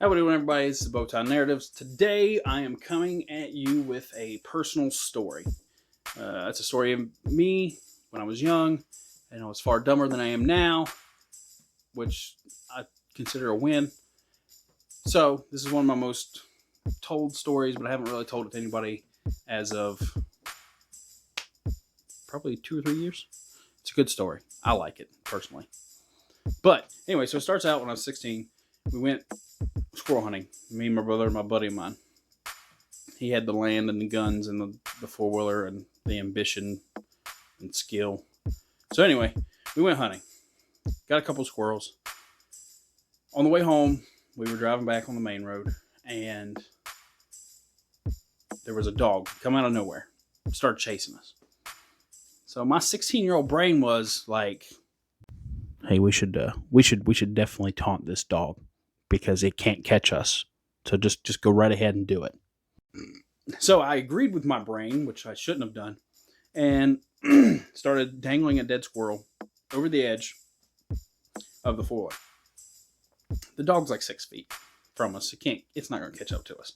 How we doing, everybody? This is Bowtie Narratives. Today, I am coming at you with a personal story. It's a story of me when I was young, and I was far dumber than I am now, which I consider a win. So, this is one of my most told stories, but I haven't really told it to anybody as of probably 2 or 3 years. It's a good story. I like it, personally. But, anyway, so it starts out when I was 16. We went squirrel hunting. Me and my brother and my buddy of mine. He had the land and the guns and the four-wheeler and the ambition and skill. So anyway, we went hunting. Got a couple squirrels. On the way home, we were driving back on the main road, and there was a dog come out of nowhere. Started chasing us. So my 16-year-old brain was like, hey, we should definitely taunt this dog, because it can't catch us. So just go right ahead and do it. So I agreed with my brain, which I shouldn't have done, and started dangling a dead squirrel over the edge of the four-wheeler. The dog's like 6 feet from us. It's not going to catch up to us.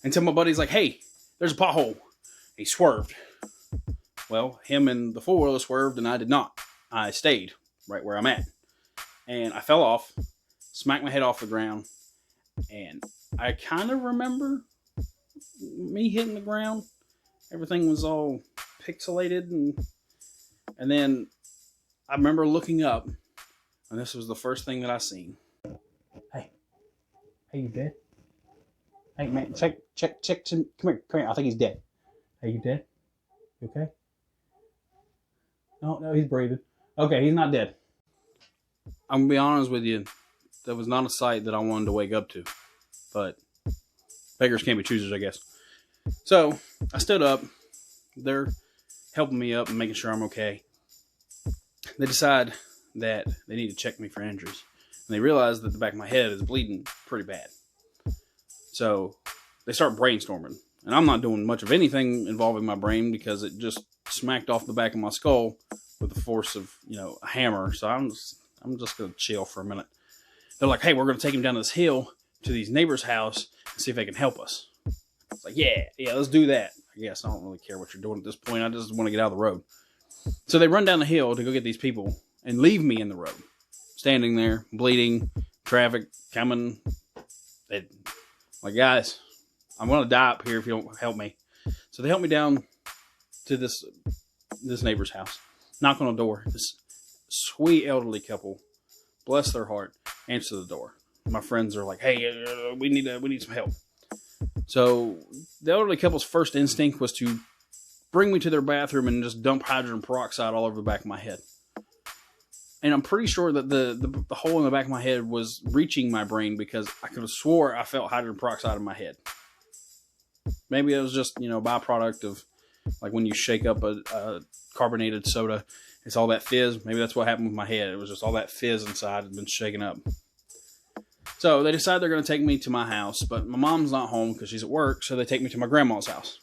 Until my buddy's like, hey, there's a pothole. He swerved. Well, him and the four-wheeler swerved, and I did not. I stayed right where I'm at. And I fell off, smacked my head off the ground, and I kind of remember me hitting the ground. Everything was all pixelated, and then I remember looking up, and this was the first thing that I seen. Hey, you dead? Hey, man, check. Come here. I think he's dead. Hey, you dead? You okay? No, he's breathing. Okay, he's not dead. I'm gonna be honest with you. That was not a sight that I wanted to wake up to. But beggars can't be choosers, I guess. So I stood up. They're helping me up and making sure I'm okay. They decide that they need to check me for injuries. And they realize that the back of my head is bleeding pretty bad. So they start brainstorming. And I'm not doing much of anything involving my brain because it just smacked off the back of my skull with the force of, a hammer. So I'm just going to chill for a minute. They're like, hey, we're going to take him down this hill to these neighbor's house and see if they can help us. It's like, yeah, let's do that. I guess I don't really care what you're doing at this point. I just want to get out of the road. So they run down the hill to go get these people and leave me in the road. Standing there, bleeding, traffic coming. Like, guys, I'm going to die up here if you don't help me. So they help me down to this neighbor's house. Knock on the door. This sweet elderly couple, bless their heart, answer the door. My friends are like, hey, we need some help. So the elderly couple's first instinct was to bring me to their bathroom and just dump hydrogen peroxide all over the back of my head. And I'm pretty sure that the hole in the back of my head was reaching my brain, because I could have swore I felt hydrogen peroxide in my head. Maybe it was just, a byproduct of, like, when you shake up a carbonated soda, it's all that fizz. Maybe that's what happened with my head. It was just all that fizz inside had been shaken up. So they decide they're going to take me to my house, but my mom's not home because she's at work, so they take me to my grandma's house.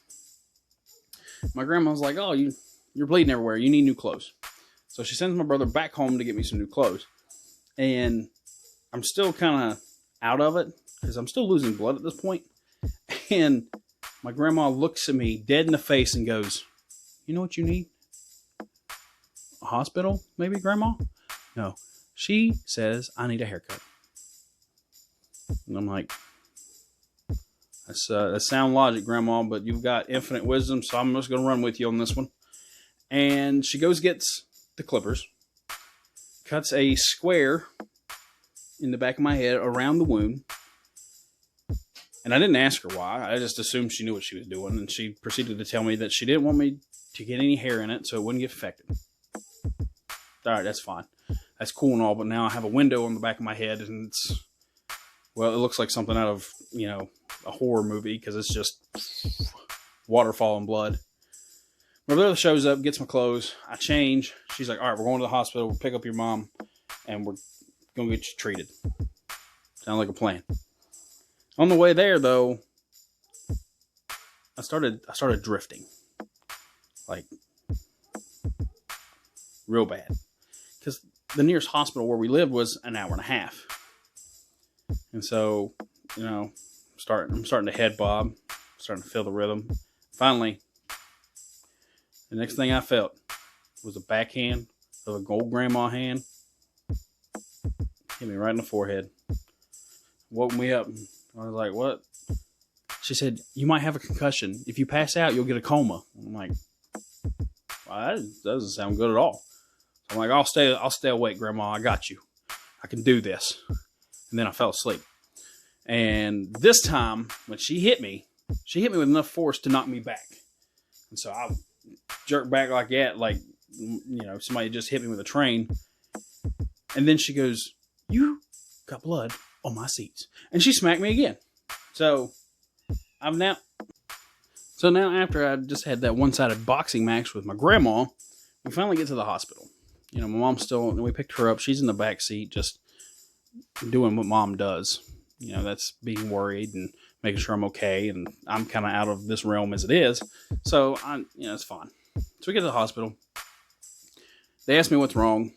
My grandma's like, oh, you're bleeding everywhere. You need new clothes. So she sends my brother back home to get me some new clothes. And I'm still kind of out of it because I'm still losing blood at this point. And my grandma looks at me dead in the face and goes, you know what you need? A hospital, maybe, Grandma? No. She says, I need a haircut. And I'm like, that's sound logic, Grandma, but you've got infinite wisdom, so I'm just going to run with you on this one. And she goes, gets the clippers, cuts a square in the back of my head around the wound. And I didn't ask her why. I just assumed she knew what she was doing. And she proceeded to tell me that she didn't want me to get any hair in it so it wouldn't get infected. All right, that's fine. That's cool and all, but now I have a window on the back of my head, and it looks like something out of, a horror movie, because it's just waterfall and blood. My brother shows up, gets my clothes. I change. She's like, all right, we're going to the hospital. We'll pick up your mom, and we're going to get you treated. Sound like a plan. On the way there, though, I started drifting. Like, real bad. Because the nearest hospital where we lived was an hour and a half. And so I'm starting to head bob, starting to feel the rhythm. Finally, the next thing I felt was a backhand of a old grandma hand. Hit me right in the forehead. Woke me up. I was like, what? She said, you might have a concussion. If you pass out, you'll get a coma. I'm like, well, that doesn't sound good at all. So I'm like, I'll stay awake, Grandma. I got you. I can do this. And then I fell asleep. And this time, when she hit me with enough force to knock me back. And so I jerked back like that, like, somebody just hit me with a train. And then she goes, you got blood on my seats. And she smacked me again. So now after I just had that one-sided boxing match with my grandma, we finally get to the hospital. My mom's we picked her up. She's in the back seat just doing what mom does. That's being worried and making sure I'm okay. And I'm kind of out of this realm as it is. So, it's fine. So we get to the hospital. They ask me what's wrong.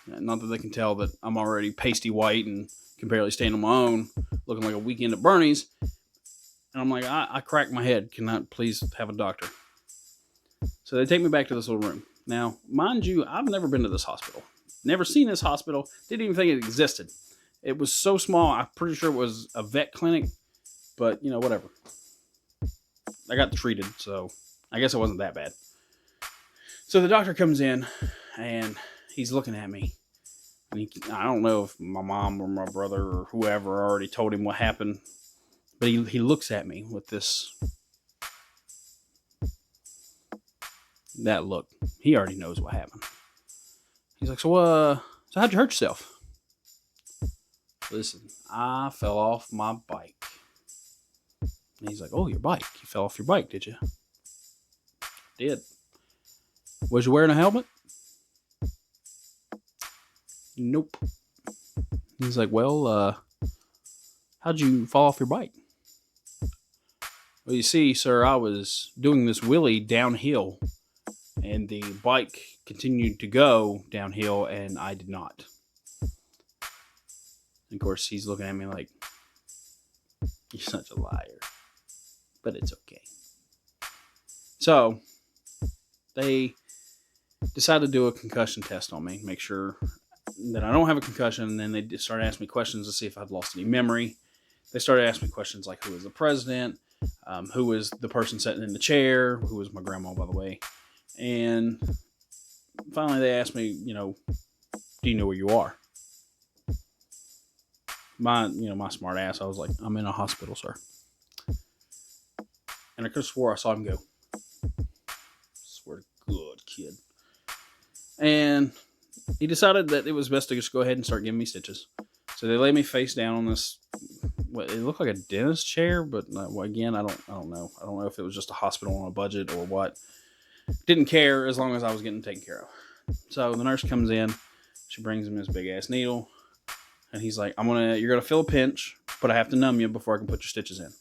Not that they can tell that I'm already pasty white and can barely stand on my own, looking like a weekend at Bernie's. And I'm like, I cracked my head. Can I please have a doctor? So they take me back to this little room. Now, mind you, I've never been to this hospital. Never seen this hospital. Didn't even think it existed. It was so small, I'm pretty sure it was a vet clinic. But, whatever. I got treated, so I guess it wasn't that bad. So the doctor comes in, and he's looking at me. And I don't know if my mom or my brother or whoever already told him what happened. But he looks at me with that look. He already knows what happened. He's like, so how'd you hurt yourself? Listen, I fell off my bike. And he's like, oh, your bike. You fell off your bike, did you? Did. Was you wearing a helmet? Nope. He's like, well, how'd you fall off your bike? Well, you see, sir, I was doing this wheelie downhill, and the bike continued to go downhill, and I did not. And of course, he's looking at me like, you're such a liar. But it's okay. So, they decided to do a concussion test on me, make sure that I don't have a concussion, and then they started asking me questions to see if I'd lost any memory. They started asking me questions like, who was the president? Who was the person sitting in the chair? Who was my grandma, by the way? And finally they asked me, do you know where you are? My smart ass, I was like, I'm in a hospital, sir. And I could have swore I saw him go. Swear to God, kid. And he decided that it was best to just go ahead and start giving me stitches. So they laid me face down on this, it looked like a dentist chair, but again, I don't know. I don't know if it was just a hospital on a budget or what. Didn't care as long as I was getting taken care of. So the nurse comes in, she brings him his big ass needle, and he's like, you're gonna feel a pinch, but I have to numb you before I can put your stitches in.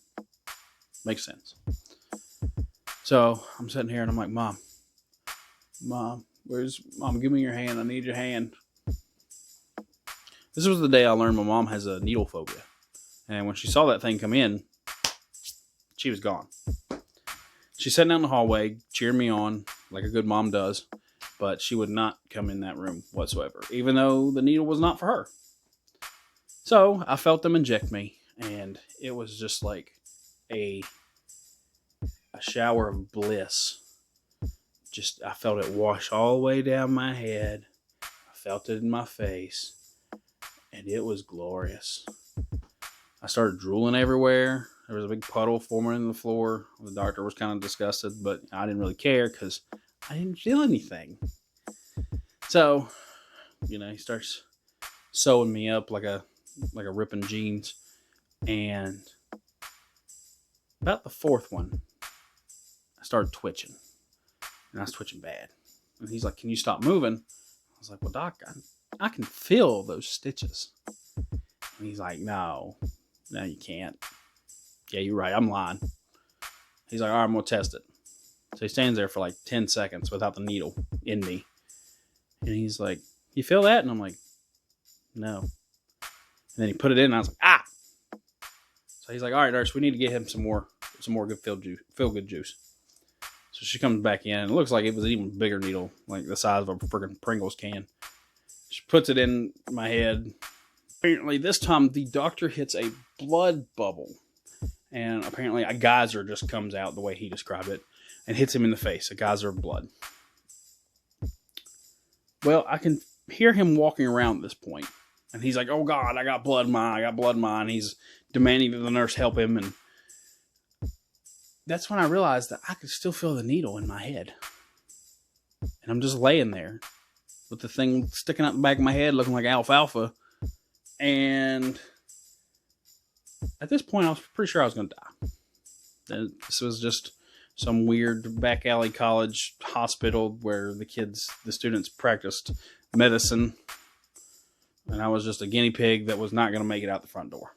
Makes sense. So I'm sitting here and I'm like, Mom, give me your hand. I need your hand. This was the day I learned my mom has a needle phobia. And when she saw that thing come in, she was gone. She sat down in the hallway, cheered me on like a good mom does, but she would not come in that room whatsoever, even though the needle was not for her. So I felt them inject me, and it was just like a shower of bliss. I felt it wash all the way down my head. I felt it in my face, and it was glorious. I started drooling everywhere. There was a big puddle forming in the floor. The doctor was kind of disgusted, but I didn't really care because I didn't feel anything. So, he starts sewing me up like a ripping jeans. And about the fourth one, I started twitching. And I was twitching bad. And he's like, can you stop moving? I was like, well, Doc, I can feel those stitches. And he's like, no, you can't. Yeah, you're right. I'm lying. He's like, all right, I'm going to test it. So he stands there for like 10 seconds without the needle in me. And he's like, you feel that? And I'm like, no. And then he put it in and I was like, ah. So So he's like, all right, nurse, we need to get him some more good feel good juice. So she comes back in, and it looks like it was an even bigger needle, like the size of a freaking Pringles can. She puts it in my head. Apparently, this time the doctor hits a blood bubble, and apparently a geyser just comes out the way he described it and hits him in the face, a geyser of blood. Well, I can hear him walking around at this point, and he's like, "Oh God, I got blood in my eye." He's demanding that the nurse help him, and that's when I realized that I could still feel the needle in my head, and I'm just laying there with the thing sticking out the back of my head, looking like alfalfa. And at this point, I was pretty sure I was going to die. This was just some weird back alley college hospital where the students practiced medicine. And I was just a guinea pig that was not going to make it out the front door.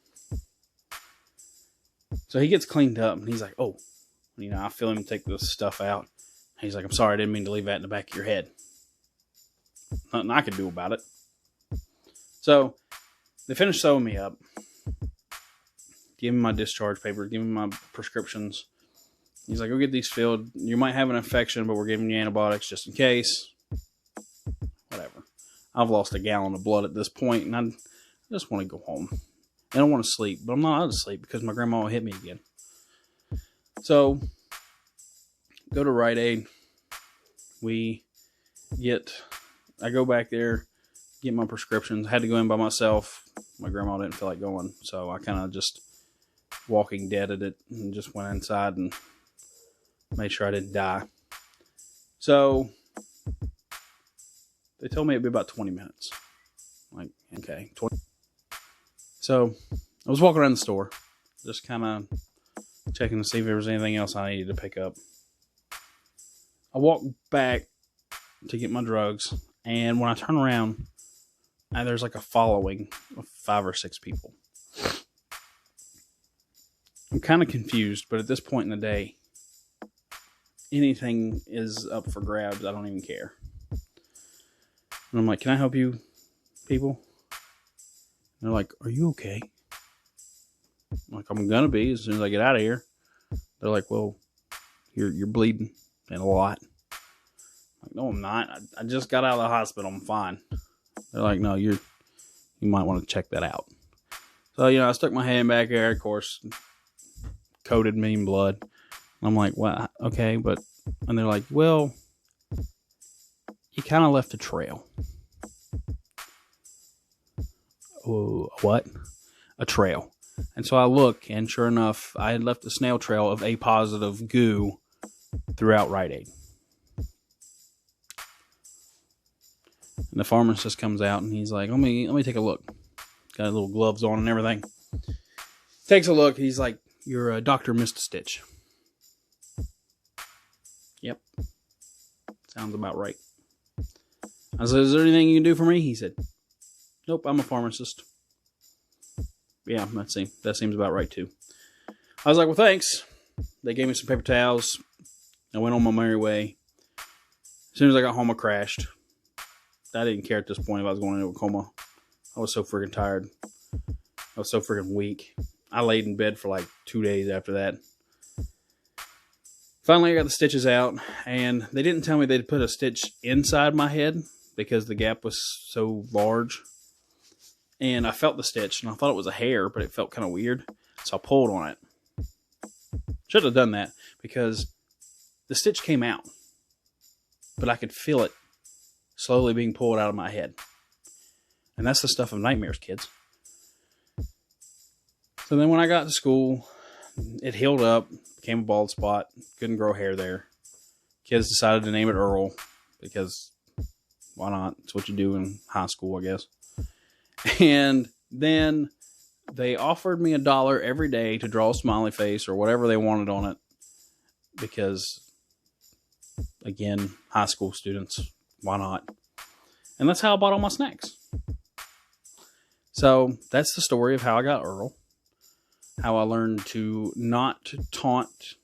So he gets cleaned up, and he's like, oh, I feel him take this stuff out. He's like, I'm sorry, I didn't mean to leave that in the back of your head. Nothing I could do about it. So they finished sewing me up. Give me my discharge paper. Give me my prescriptions. He's like, go get these filled. You might have an infection, but we're giving you antibiotics just in case. Whatever. I've lost a gallon of blood at this point, and I just want to go home. I don't want to sleep, but I'm not allowed to sleep because my grandma will hit me again. So, go to Rite Aid. I go back there, get my prescriptions. I had to go in by myself. My grandma didn't feel like going, so I kind of just Walking Deaded it and just went inside and made sure I didn't die. So they told me it'd be about 20 minutes. Like, okay, 20. So I was walking around the store, just kind of checking to see if there was anything else I needed to pick up. I walked back to get my drugs, and when I turn around, there's like a following of 5 or 6 people. I'm kind of confused, but at this point in the day, anything is up for grabs. I don't even care. And I'm like, can I help you people? And they're like, are you okay? I'm like, I'm gonna be as soon as I get out of here. They're like, well, you're bleeding and a lot. I'm like, no, I'm not. I just got out of the hospital. I'm fine. They're like, no, you might want to check that out. So, I stuck my hand back there, of course, coated me in blood. I'm like, well, okay, but, and they're like, well, you kind of left a trail. Oh, what? A trail. And so I look, and sure enough, I had left a snail trail of A positive goo throughout Rite Aid. And the pharmacist comes out, and he's like, let me take a look. Got little gloves on and everything. Takes a look. He's like, your doctor missed a stitch. Yep. Sounds about right. I said, is there anything you can do for me? He said, nope, I'm a pharmacist. Yeah, that seems about right too. I was like, well, thanks. They gave me some paper towels. I went on my merry way. As soon as I got home, I crashed. I didn't care at this point if I was going into a coma. I was so freaking tired. I was so freaking weak. I laid in bed for like 2 days after that. Finally, I got the stitches out, and they didn't tell me they'd put a stitch inside my head because the gap was so large. And I felt the stitch, and I thought it was a hair, but it felt kind of weird. So I pulled on it. Should have done that because the stitch came out, but I could feel it slowly being pulled out of my head. And that's the stuff of nightmares, kids. So then when I got to school, it healed up, became a bald spot, couldn't grow hair there. Kids decided to name it Earl because why not? It's what you do in high school, I guess. And then they offered me $1 every day to draw a smiley face or whatever they wanted on it because, again, high school students, why not? And that's how I bought all my snacks. So that's the story of how I got Earl. How I learned to not taunt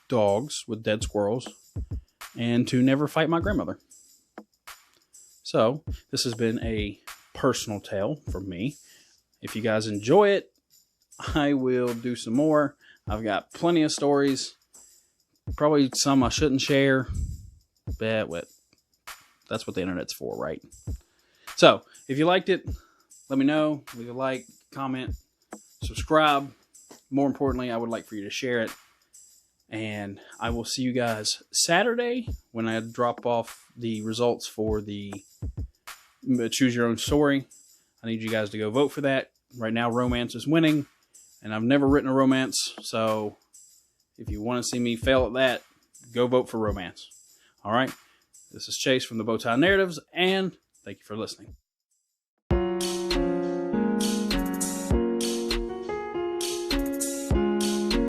dogs with dead squirrels and to never fight my grandmother. So this has been a personal tale from me. If you guys enjoy it, I will do some more. I've got plenty of stories. Probably some I shouldn't share. But that's what the internet's for, right? So, if you liked it, let me know. Leave a like, comment, subscribe. More importantly, I would like for you to share it. And I will see you guys Saturday when I drop off the results for the Choose Your Own Story. I need you guys to go vote for that. Right now, romance is winning. And I've never written a romance. So, if you want to see me fail at that, go vote for romance. All right? This is Chase from the Bowtie Narratives, and thank you for listening.